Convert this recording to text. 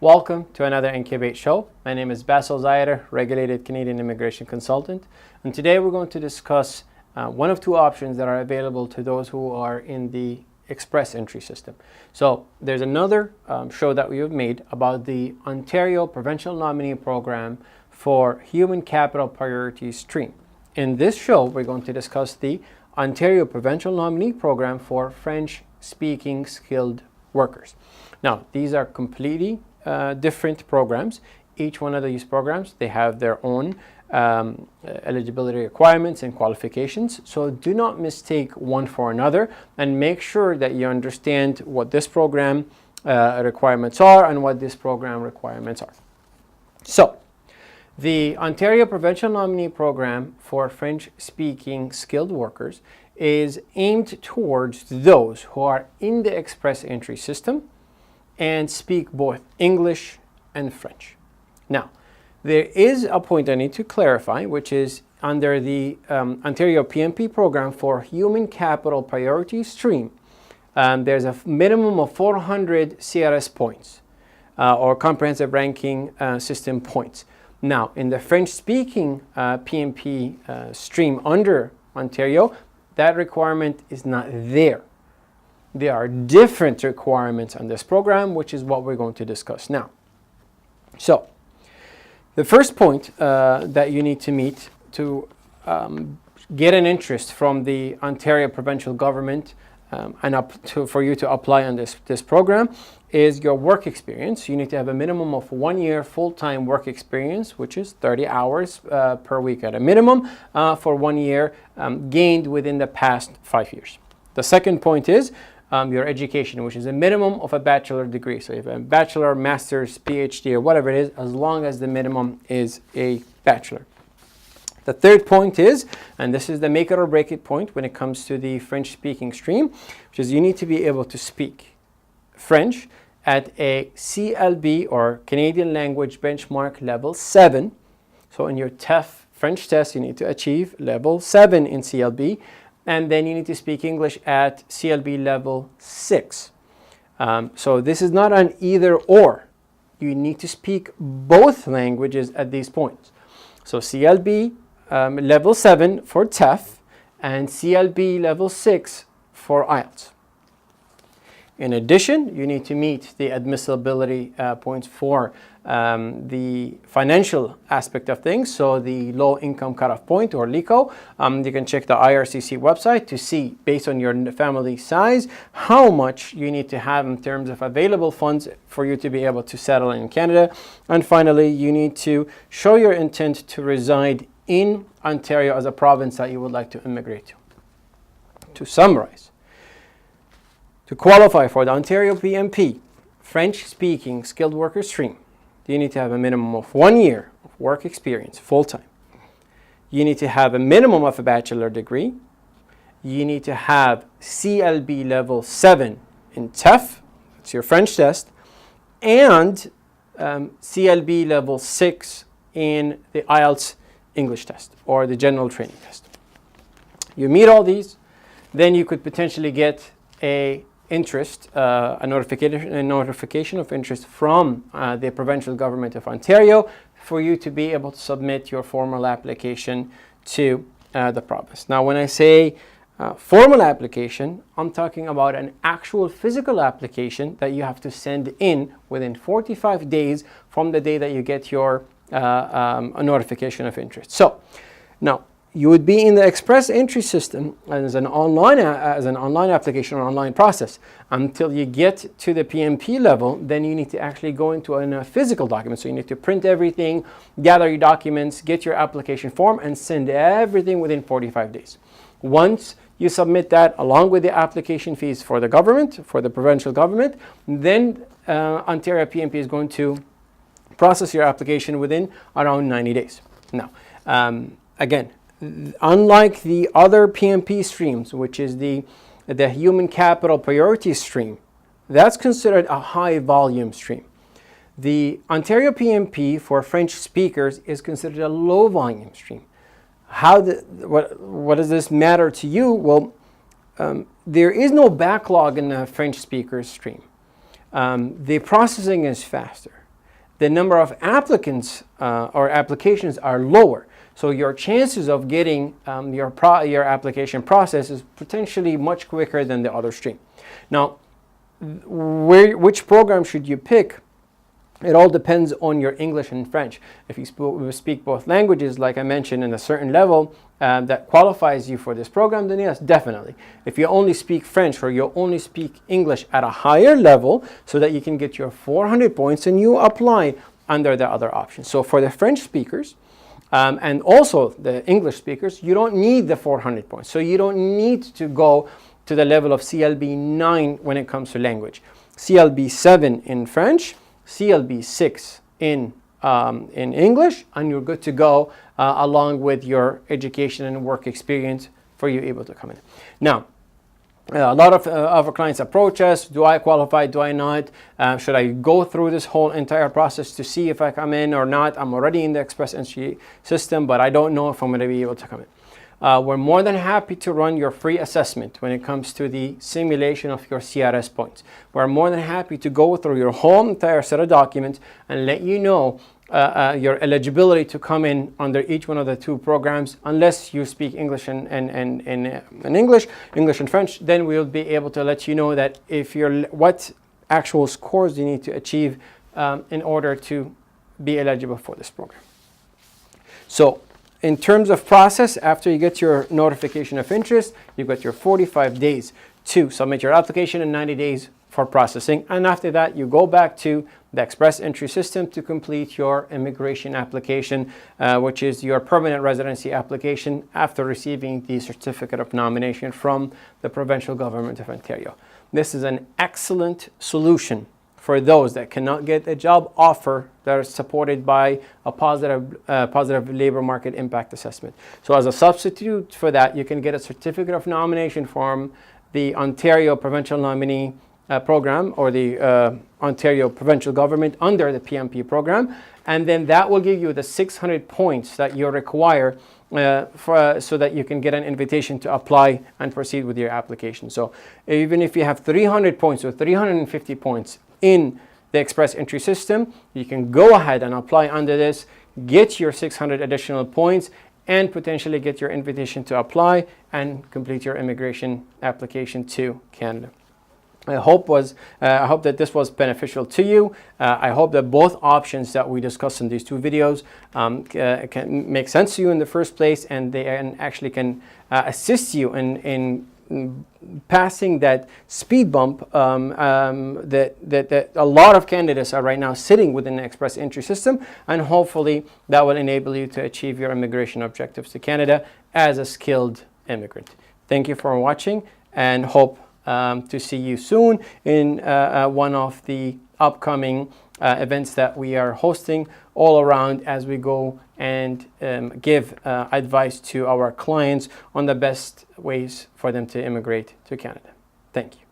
Welcome to another Incubate show. My name is Bassel Zoueiter, Regulated Canadian Immigration Consultant, and today we're going to discuss one of two options that are available to those who are in the express entry system. So there's another show that we have made about the Ontario Provincial Nominee Program for Human Capital Priority Stream. In this show, we're going to discuss the Ontario Provincial Nominee Program for French-speaking skilled workers. Now, these are completely different programs. Each one of these programs, they have their own eligibility requirements and qualifications. So do not mistake one for another, and make sure that you understand what this program requirements are and what this program requirements are. So the Ontario Provincial Nominee Program for French-speaking skilled workers is aimed towards those who are in the express entry system and speak both English and French. Now, there is a point I need to clarify, which is under the Ontario PNP program for Human Capital Priority Stream, there's a minimum of 400 CRS points or Comprehensive Ranking System points. Now, in the French-speaking PNP stream under Ontario, that requirement is not there. There are different requirements on this program, which is what we're going to discuss now. So, the first point that you need to meet to get an interest from the Ontario provincial government for you to apply on this program is your work experience. You need to have a minimum of 1 year full-time work experience, which is 30 hours per week at a minimum for 1 year gained within the past 5 years. The second point is your education, which is a minimum of a bachelor degree. So you have a bachelor, master's, PhD, or whatever it is, as long as the minimum is a bachelor. The third point is, and this is the make it or break it point when it comes to the French-speaking stream, which is you need to be able to speak French at a CLB or Canadian Language Benchmark level 7. So in your TEF French test, you need to achieve level 7 in CLB, and then you need to speak English at CLB level 6. So this is not an either or. You need to speak both languages at these points. So CLB level 7 for TEF and CLB level 6 for IELTS. In addition, you need to meet the admissibility points for the financial aspect of things, so the low income cutoff point or LICO. You can check the IRCC website to see, based on your family size, how much you need to have in terms of available funds for you to be able to settle in Canada. And finally, you need to show your intent to reside in Ontario as a province that you would like to immigrate to. To summarize, to qualify for the Ontario PNP French-speaking skilled worker stream, you need to have a minimum of 1 year of work experience full-time. You need to have a minimum of a bachelor degree. You need to have CLB level 7 in TEF, that's your French test, and CLB level 6 in the IELTS English test or the general training test. You meet all these, then you could potentially get a notification of interest from the provincial government of Ontario for you to be able to submit your formal application to the province. Now, when I say formal application, I'm talking about an actual physical application that you have to send in within 45 days from the day that you get your notification of interest. So, now, you would be in the express entry system as an online application or online process until you get to the PNP level. Then you need to actually go into a physical document. So you need to print everything, gather your documents, get your application form, and send everything within 45 days. Once you submit that along with the application fees for the government, for the provincial government, then Ontario PNP is going to process your application within around 90 days. Now, again, unlike the other PNP streams, which is the Human Capital Priority Stream, that's considered a high volume stream. The Ontario PNP for French speakers is considered a low volume stream. What does this matter to you? Well, there is no backlog in the French speakers stream. The processing is faster. the number of applicants or applications are lower. So your chances of getting your application process is potentially much quicker than the other stream. Now, which program should you pick? It all depends on your English and French. If you speak both languages, like I mentioned, in a certain level that qualifies you for this program, then yes, definitely. If you only speak French or you only speak English at a higher level so that you can get your 400 points, and you apply under the other options. So for the French speakers and also the English speakers, you don't need the 400 points. So you don't need to go to the level of CLB 9 when it comes to language. CLB 7 in French, CLB 6 in English, and you're good to go along with your education and work experience for you able to come in. Now, a lot of our clients approach us, do I qualify, do I not? Should I go through this whole entire process to see if I come in or not? I'm already in the express entry system, but I don't know if I'm going to be able to come in. We're more than happy to run your free assessment when it comes to the simulation of your CRS points. We're more than happy to go through your whole entire set of documents and let you know your eligibility to come in under each one of the two programs. Unless you speak English and English and French, then we'll be able to let you know that if you're what actual scores you need to achieve in order to be eligible for this program. So, in terms of process, after you get your notification of interest, you've got your 45 days to submit your application and 90 days for processing. And after that, you go back to the express entry system to complete your immigration application, which is your permanent residency application after receiving the certificate of nomination from the Provincial Government of Ontario. This is an excellent solution for those that cannot get a job offer that is supported by a positive labor market impact assessment. So as a substitute for that, you can get a certificate of nomination from the Ontario Provincial Nominee program or the Ontario Provincial Government under the PNP program, and then that will give you the 600 points that you require so that you can get an invitation to apply and proceed with your application. So even if you have 300 points or 350 points in the express entry system, you can go ahead and apply under this, get your 600 additional points, and potentially get your invitation to apply and complete your immigration application to Canada. I hope that this was beneficial to you. I hope that both options that we discussed in these two videos can make sense to you in the first place, and they actually can assist you in passing that speed bump that a lot of candidates are right now sitting within the express entry system, and hopefully that will enable you to achieve your immigration objectives to Canada as a skilled immigrant. Thank you for watching, and hope to see you soon in one of the upcoming events that we are hosting all around as we go and give advice to our clients on the best ways for them to immigrate to Canada. Thank you.